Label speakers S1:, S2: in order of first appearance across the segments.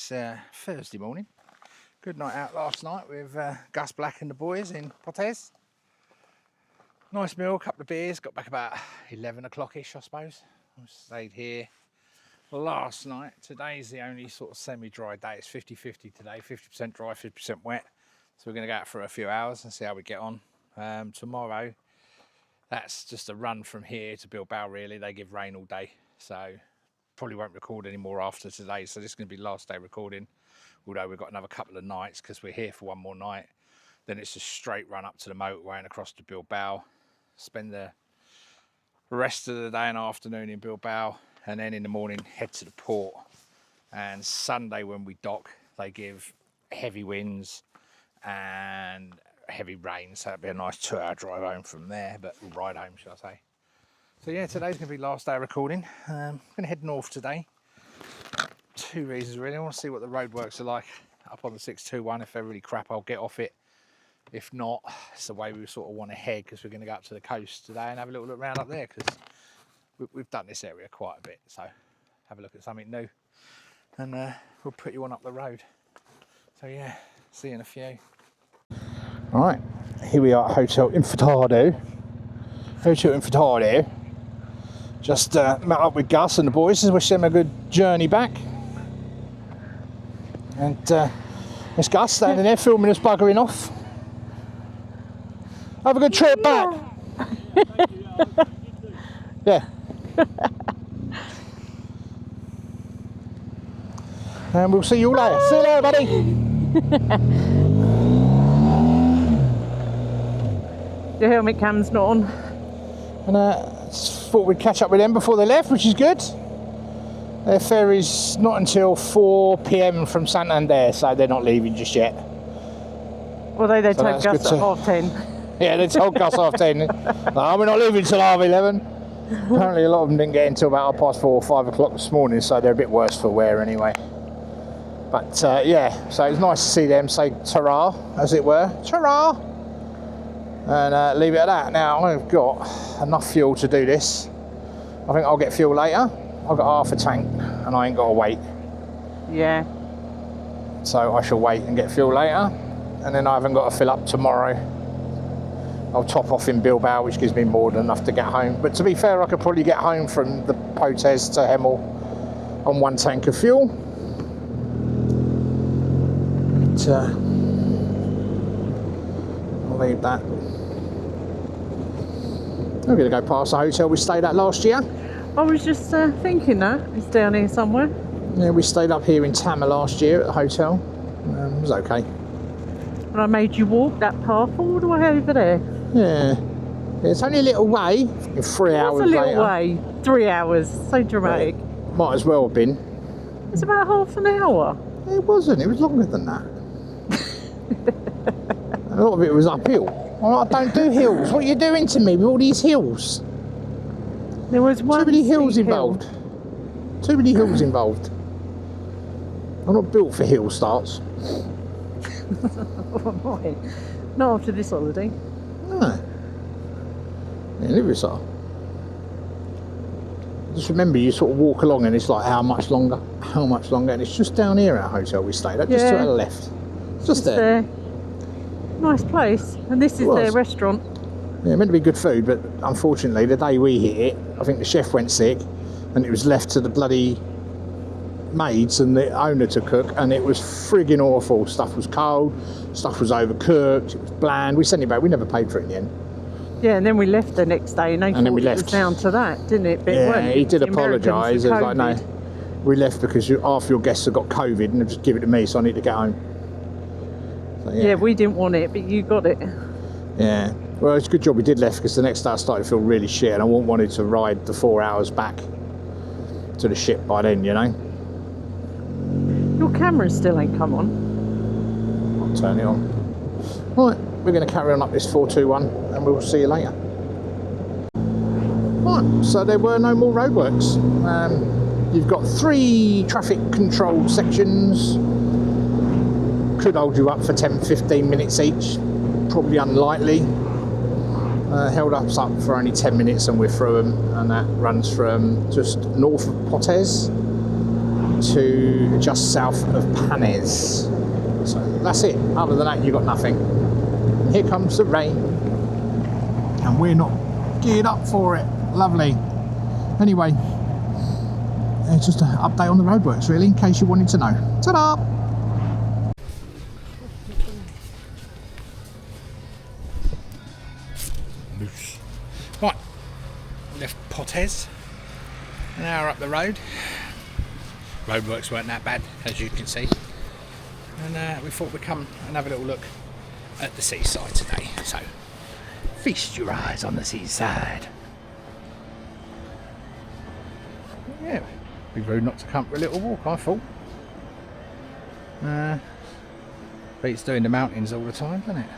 S1: It's Thursday morning. Good night out last night with Gus Black and the boys in Portugal. Nice meal, couple of beers, got back about 11 o'clock-ish, I suppose. We stayed here last night. Today's the only sort of semi-dry day. It's 50-50 today, 50% dry, 50% wet. So we're going to go out for a few hours and see how we get on. Tomorrow, that's just a run from here to Bilbao, really. They give rain all day, so probably won't record any more after today. So this is going to be last day recording, although we've got another couple of nights because we're here for one more night. Then it's a straight run up to the motorway and across to Bilbao. Spend the rest of the day and afternoon in Bilbao, and then in the morning head to the port. And Sunday when we dock, they give heavy winds and heavy rain, so it'll be a nice 2-hour drive home from there, but ride home, shall I say. So yeah, today's going to be last day of recording. I'm going to head north today. Two reasons really. I want to see what the roadworks are like up on the 621. If they're really crap, I'll get off it. If not, it's the way we sort of want to head, because we're going to go up to the coast today and have a little look around up there, because we've done this area quite a bit. So have a look at something new, and we'll put you on up the road. So yeah, see you in a few. All right, here we are at Hotel Infantado. Hotel Infantado. Just met up with Gus and the boys and wish them a good journey back. And there's Gus standing there filming us buggering off. Have a good trip back. Yeah. And we'll see you all later. See you later, buddy.
S2: The helmet cam's not on.
S1: And thought we'd catch up with them before they left, which is good. Their ferry's not until 4 PM from Santander, so they're not leaving just yet.
S2: Well, they told Gus at 10:30.
S1: Yeah, they told Gus 10:30. No, we're not leaving till 11:30. Apparently a lot of them didn't get in until about 4:30 or 5 o'clock this morning, so they're a bit worse for wear anyway. But yeah, so it's nice to see them say ta-ra, as it were. Ta-ra! And leave it at that. Now, I've got enough fuel to do this. I think I'll get fuel later. I've got half a tank and I ain't got to wait.
S2: Yeah.
S1: So I shall wait and get fuel later. And then I haven't got to fill up tomorrow. I'll top off in Bilbao, which gives me more than enough to get home. But to be fair, I could probably get home from the Potes to Hemel on 1 tank of fuel. But, I'll leave that. We're going to go past the hotel we stayed at last year.
S2: I was just thinking that. It's down here somewhere.
S1: Yeah, we stayed up here in Tama last year at the hotel. It was okay.
S2: And I made you walk that path all the way over there.
S1: Yeah. It's only a little way. 3 hours later.
S2: It's a little way. 3 hours. So dramatic.
S1: Yeah, might as well have been.
S2: It's about half an hour.
S1: It wasn't. It was longer than that. A lot of it was uphill. Well, I don't do hills. What are you doing to me with all these hills?
S2: There was one.
S1: Too many hills involved. Too many hills involved. I'm not built for hill starts.
S2: Why? Not after this holiday.
S1: No. Yeah, live with that. Just remember, you sort of walk along and it's like, how much longer? How much longer? And it's just down here at our hotel we stayed at, just to the left. It's just there.
S2: Nice place. And this is their restaurant.
S1: Yeah, meant to be good food, but unfortunately the day we hit it, I think the chef went sick and it was left to the bloody maids and the owner to cook, and it was frigging awful. Stuff was cold, stuff was overcooked, it was bland. We sent it back, we never paid for it in the end.
S2: Yeah, and then we left the next day and they thought
S1: then we left.
S2: It was down to that, didn't it? But
S1: yeah, he did apologise. It was like, no,
S2: COVID.
S1: we left because half your guests have got COVID and they've just given it to me, so I need to get home. So,
S2: yeah, we didn't want it, but you got it.
S1: Yeah, well, it's a good job we did left, because the next day I started to feel really shit and I wanted to ride the 4 hours back to the ship by then, you know.
S2: Your camera still ain't come on.
S1: I'll turn it on. Right, we're going to carry on up this 421 and we'll see you later. Right, so there were no more roadworks. You've got 3 traffic controlled sections. Could hold you up for 10-15 minutes each. Probably unlikely. Held us up for only 10 minutes and we're through them, and that runs from just north of Potes to just south of Panes. So that's it. Other than that, you've got nothing. And here comes the rain. And we're not geared up for it. Lovely. Anyway, it's just an update on the roadworks, really, in case you wanted to know. Ta-da! Right, left Portes, an hour up the road. Roadworks weren't that bad, as you can see. And we thought we'd come and have a little look at the seaside today. So, feast your eyes on the seaside. Yeah, be rude not to come for a little walk, I thought. Beats doing the mountains all the time, doesn't it?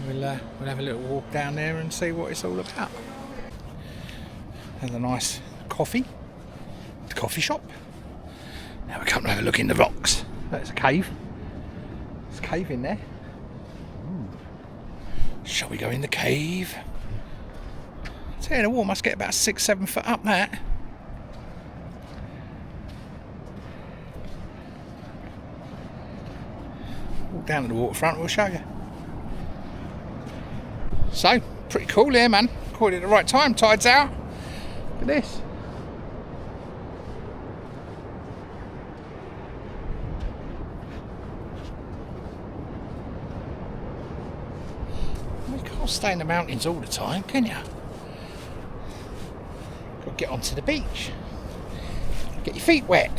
S1: We'll have a little walk down there and see what it's all about. There's a nice coffee shop. Now we come to have a look in the rocks. There's a cave. There's a cave in there. Ooh. Shall we go in the cave? So yeah, the water must get about 6-7 foot up that. Walk down to the waterfront, we'll show you. So, pretty cool here, man. Caught it at the right time, tide's out. Look at this. You can't stay in the mountains all the time, can you? Got to get onto the beach. Get your feet wet.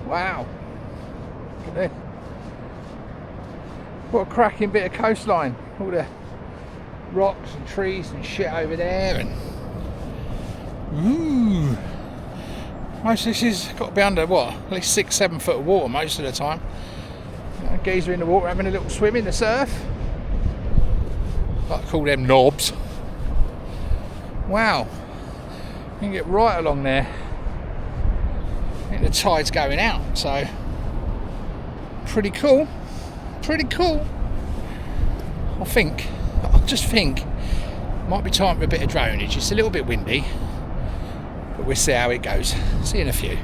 S1: Wow. Look at this. What a cracking bit of coastline. All the rocks and trees and shit over there. And ooh. Most of this has got to be under, what, at least 6-7 foot of water most of the time. Geezer in the water having a little swim in the surf. Like to call them knobs. Wow. You can get right along there. I think the tide's going out, so pretty cool. Pretty cool. I just think might be time for a bit of dronage. It's a little bit windy, but we'll see how it goes. See you in a few.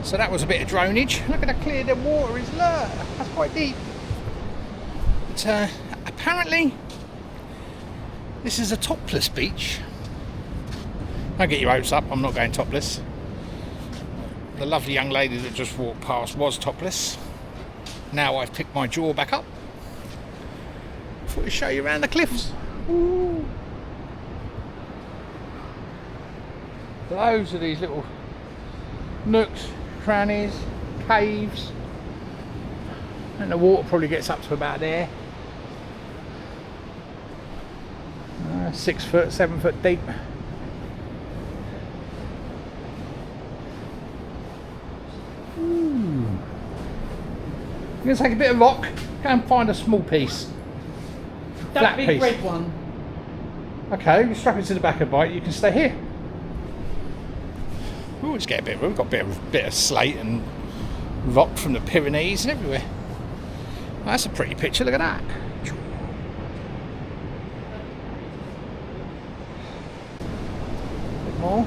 S1: So that was a bit of dronage. Look at how clear the water is. Look, that's quite deep. But apparently this is a topless beach. Don't get your hopes up, I'm not going topless. The lovely young lady that just walked past was topless. Now I've picked my jaw back up. I thought I'd show you around the cliffs. Ooh. Loads of these little nooks, crannies, caves, and the water probably gets up to about there. 6 foot, 7 foot deep. Ooh. I'm going to take a bit of rock, go and find a small piece.
S2: That
S1: flat
S2: big
S1: piece.
S2: red one.
S1: Okay, you strap it to the back of the bike, you can stay here. Ooh, let's get a bit of, we've got a bit of slate and rock from the Pyrenees and everywhere. Well, that's a pretty picture, look at that. A bit more.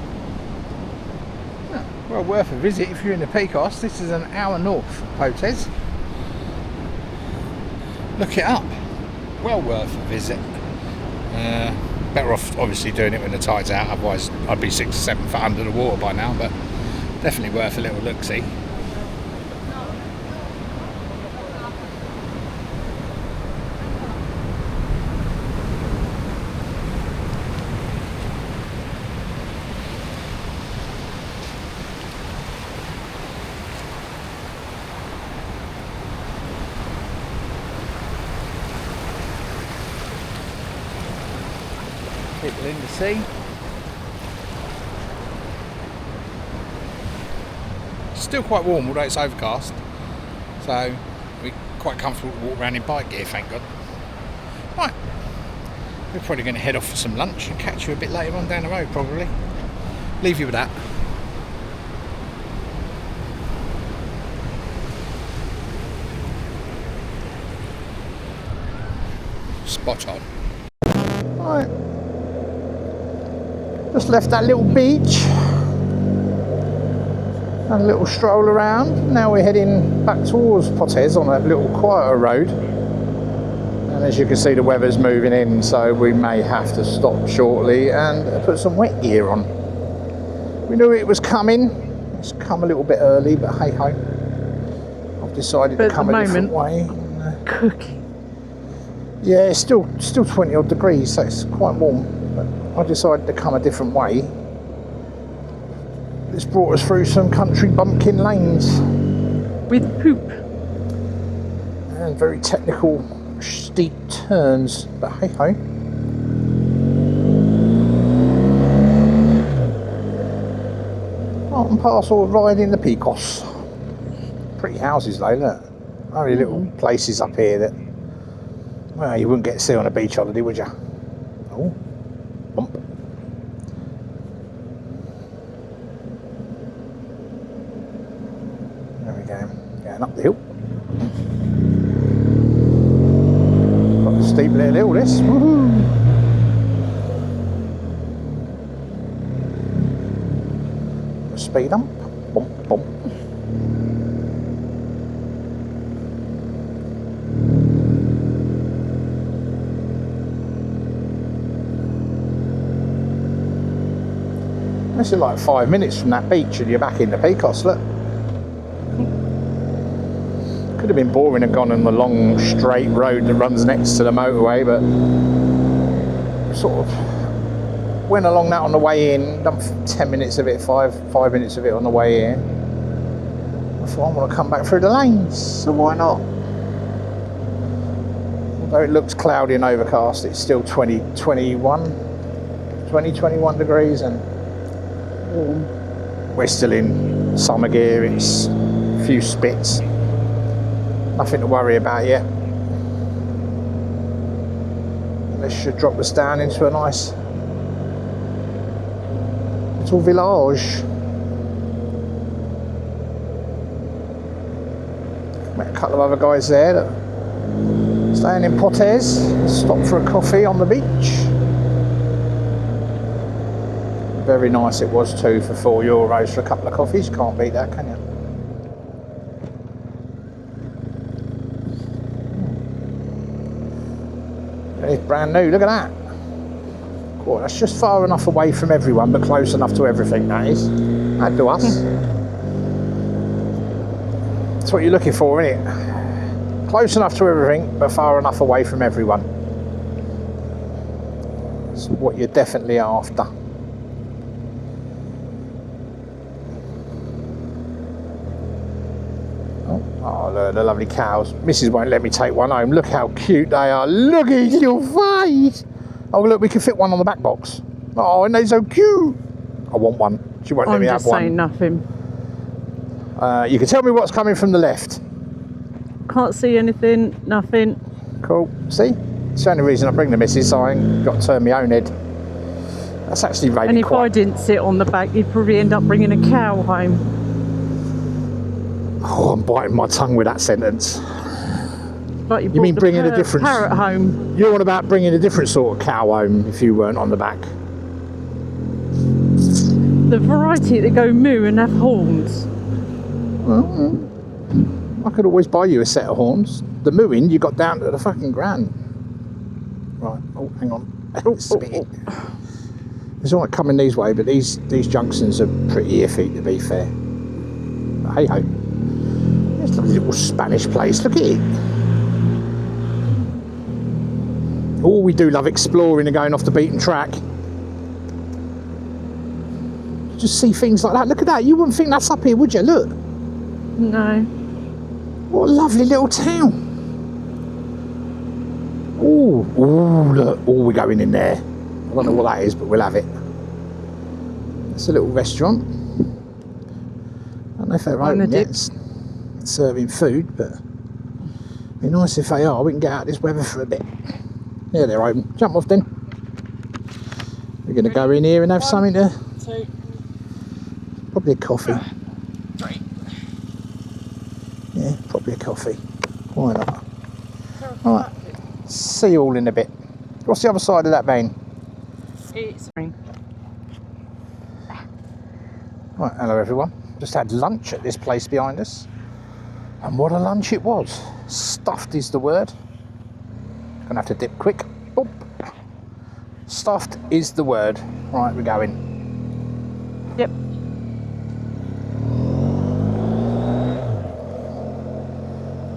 S1: Yeah, well worth a visit if you're in the Picos. This is an hour north of Portes. Look it up. Well worth a visit. Better off obviously doing it when the tide's out, otherwise I'd be 6 or 7 foot under the water by now, but definitely worth a little look-see. People in the sea. Still quite warm, although it's overcast. So we're quite comfortable to walk around in bike gear, thank God. Right, we're probably going to head off for some lunch and catch you a bit later on down the road, probably. Leave you with that. Spot on. Right, just left that little beach. And a little stroll around. Now we're heading back towards Portes on that little quieter road. And as you can see, the weather's moving in, so we may have to stop shortly and put some wet gear on. We knew it was coming. It's come a little bit early, but hey ho. I've decided to come a different way.
S2: Cooking.
S1: Yeah, it's still 20 odd degrees, so it's quite warm. But I decided to come a different way. It's brought us through some country bumpkin lanes.
S2: With poop.
S1: And very technical, steep turns, but hey ho. Part and parcel of riding the Picos. Pretty houses though, look. Only little places up here that, well, you wouldn't get to see on a beach holiday, would you? Oh, bump. There we go, going up the hill. Got a steep little hill, this. Woohoo! Speed up. Bump, bump. This is like 5 minutes from that beach and you're back in the Picos, look. Could have been boring and gone on the long straight road that runs next to the motorway, but sort of went along that on the way in, done 10 minutes of it, five minutes of it on the way here. I thought I want to come back through the lanes, so why not? Although it looks cloudy and overcast, it's still 21 degrees and we're still in summer gear. It's a few spits, nothing to worry about yet. This should drop us down into a nice little village. Met a couple of other guys there that are staying in Portes, stopped for a coffee on the beach. Very nice it was too, for €4 for a couple of coffees. Can't beat that, can you? It's brand new, look at that. Cool, that's just far enough away from everyone, but close enough to everything, that is. That to us. That's what you're looking for, isn't it? Close enough to everything, but far enough away from everyone. That's what you're definitely after. Oh, look, the lovely cows. Mrs. won't let me take one home. Look how cute they are. Look at his little face. Oh, look, we can fit one on the back box. Oh, and they're so cute. I want one. She won't let me have one.
S2: I'm just saying nothing.
S1: You can tell me what's coming from the left.
S2: Can't see anything, nothing.
S1: Cool. See? It's the only reason I bring the missus, so I ain't got to turn my own head. That's actually raining.
S2: And if I didn't sit on the back, you'd probably end up bringing a cow home.
S1: Oh, I'm biting my tongue with that sentence.
S2: Like
S1: you mean bringing a different
S2: parrot home?
S1: You're on about bringing a different sort of cow home if you weren't on the back.
S2: The variety that go moo and have horns.
S1: Well, I could always buy you a set of horns. The mooing you got down to the fucking ground. Right. Oh, hang on. It's all right coming these way, but these junctions are pretty iffy, to be fair. But hey ho. There's a little Spanish place. Look at it. Oh, we do love exploring and going off the beaten track. Just see things like that. Look at that. You wouldn't think that's up here, would you? Look.
S2: No.
S1: What a lovely little town. Oh, look. Oh, we're going in there. I don't know what that is, but we'll have it. It's a little restaurant. I don't know if they're open yet. It's serving food, but it'd be nice if they are. We can get out of this weather for a bit. Yeah, they're open. Jump off then. We're going to go in here and have something to...
S2: 2,
S1: probably a coffee.
S2: 3.
S1: Yeah, probably a coffee. Why not? Alright, see you all in a bit. What's the other side of that vein?
S2: It's green.
S1: Right, hello everyone. Just had lunch at this place behind us. And what a lunch it was. Stuffed is the word. Gonna have to dip quick. Boop. Stuffed is the word. Right, we're going.
S2: Yep.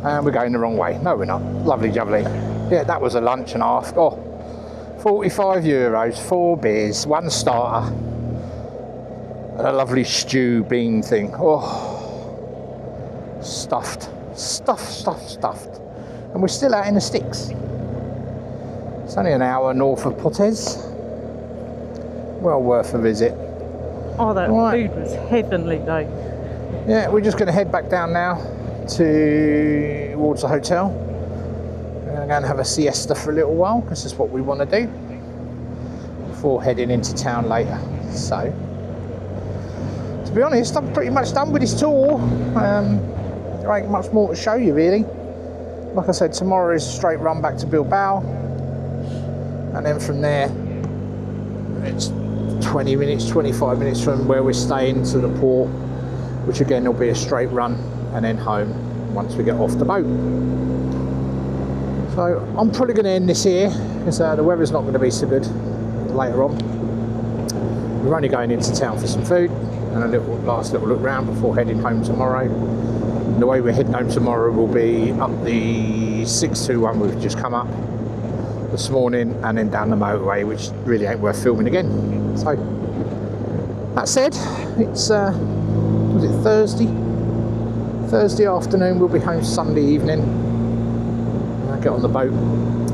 S1: And we're going the wrong way. No, we're not. Lovely jubbly. Yeah, that was a lunch and a half. Oh, €45, 4 beers, 1 starter, and a lovely stew bean thing. Oh, stuffed. And we're still out in the sticks. It's only an hour north of Portes. Well worth a visit.
S2: Oh, that food was heavenly though.
S1: Yeah, we're just going to head back down now towards the hotel. We're going to go and have a siesta for a little while because that's what we want to do before heading into town later. So, to be honest, I'm pretty much done with this tour. There ain't much more to show you really. Like I said, tomorrow is a straight run back to Bilbao, and then from there it's 20 minutes, 25 minutes from where we're staying to the port, which again will be a straight run, and then home once we get off the boat. So I'm probably going to end this here because the weather's not going to be so good later on. We're only going into town for some food and a last little look round before heading home tomorrow. And the way we're heading home tomorrow will be up the 621 we've just come up this morning, and then down the motorway, which really ain't worth filming again. So that said, it's was it Thursday afternoon. We'll be home Sunday evening. I'll get on the boat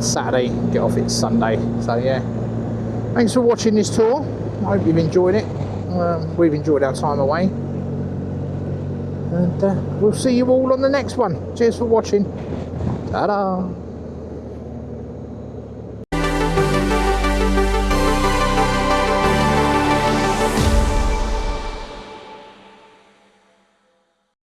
S1: Saturday, get off it Sunday. So yeah, thanks for watching this tour. I hope you've enjoyed it. We've enjoyed our time away, and we'll see you all on the next one. Cheers for watching. Ta-da.